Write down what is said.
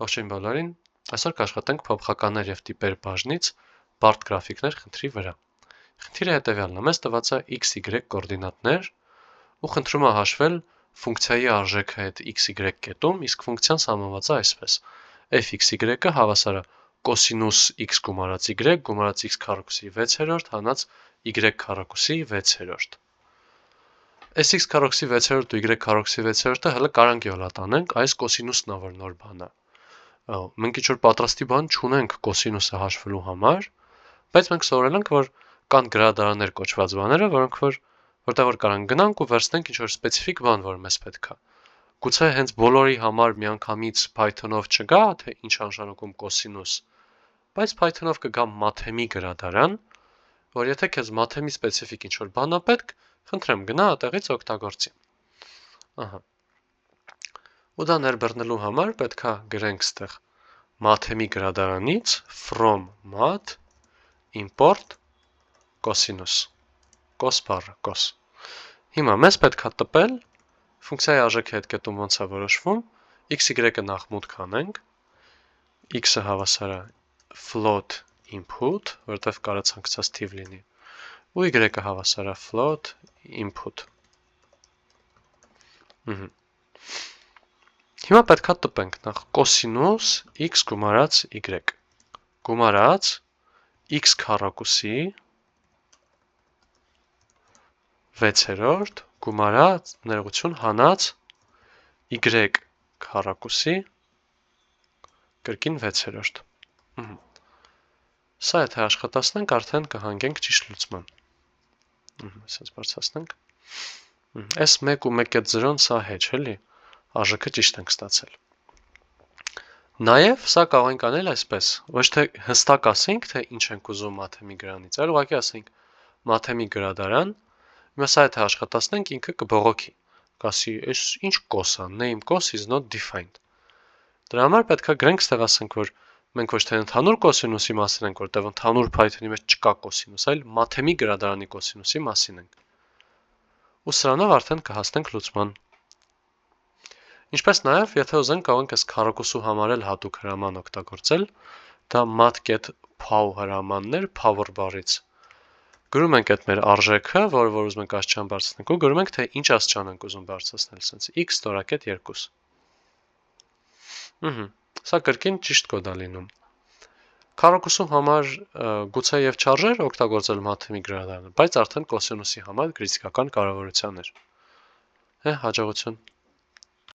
Ողջույն բոլորին, այսօր կաշխատենք փոփոխականներ և տիպեր բաժնից բարդ գրաֆիկներ խնդրի վրա։ Խնդիրը հետևյալն է, մեզ տված է x, y կոորդինատներ ու խնդրում է հաշվել ֆունկցիայի արժեքը այդ x-y կետում, իսկ ֆունկցիան սահմանված է այսպես. f(x)y-ը հավասար է կոսինուս x գումարած y գումարած x քառակուսի 6-րդ հանած y քառակուսի 6-րդ։ Այս x քառակուսի 6-րդ ու y քառակուսի 6-րդը հələ կարանք յոլա տանենք, այս կոսինուսն է, որ նոր բան է։ Մենք ինչ-որ պատրաստի բան չունենք կոսինուսը հաշվելու համար, բայց մենք սովորել ենք, որ կան գրադարաններ կոչված բաները, որտեղ որ կարանք գնանք ու վերցնենք ինչ-որ սպეციფიկ բան, որ մեզ պետք է։ Գուցե հենց բոլորի համար միանգամից Python-ով չգա, թե ինչ անշանակում կոսինուս, բայց Python-ով կգա mathemi գրադարան, որ եթե քեզ mathemi սպეციფიկ ինչ-որ բան է պետք, խնդրեմ գնա այդտեղից օգտագործի։ Ահա։ Ու դա ներբեռնելու համար պետք է գրենք ստեղ mathemi գրադարանից from math import cosinus cos բառը cos։ Հիմա մեզ պետք է տպել ֆունկցիայի արժեքը այդ կետում ոնց է որոշվում, x-y-ը նախ մուտք անենք, x-ը հավասար է float input, որտեղ կարող ցանկացած թիվ լինի, ու y-ը հավասար է float input։ Հիմա պետք է տպենք նախ կոսինուս x գումարած y գումարած x քառակուսի 6-րդ գումարած ներողություն հանած y քառակուսի կրկին 6-րդ։ Սա եթե աշխատացնենք, արդեն կհանգենք ճիշտ լուծման։ Այսպես բարձրացնենք։ Այս 1 ու 1.0-ն սա հեչ էլի, արժեքը ճիշտ ենք ստացել։ Նաև սա կարող ենք անել այսպես, ոչ թե հստակ ասենք, թե ինչ ենք ուզում mathemi գրանից, այլ ուղղակի ասենք mathemi գրադարան, հիմա սա եթե աշխատացնենք, ինքը կբողոքի, կասի, այս ինչ cos է, name cos is not defined։ Դրա համար պետք է գրենք ստեղ ասենք, որ մենք ոչ թե ընդհանուր կոսինուսի մասին ենք, որտեղ ընդհանուր Python-ի մեջ չկա կոսինուս, այլ mathemi գրադարանի կոսինուսի մասին ենք։ Ու սրանով արդեն կհասնենք լուծման։ Ինչպես նաև, եթե ուզենք, կարող ենք այս քառակուսու համար էլ հատուկ հրաման օգտագործել, դա mat.pow հրամանն էր power բառից։ Գրում ենք այդ մեր արժեքը, որը որ ուզում ենք աստիճան բարձրացնենք, ու գրում ենք, թե ինչ աստիճան ենք ուզում բարձրացնել, ասենց x ստորակետ 2։ Սա կրկին ճիշտ կոդ է լինում։ Քառակուսու համար գուցե եւ չարժեր օգտագործել mathemi գրադարանը, բայց արդեն կոսինուսի համար քրիտիկական կարևորության էր։ Հաջողություն։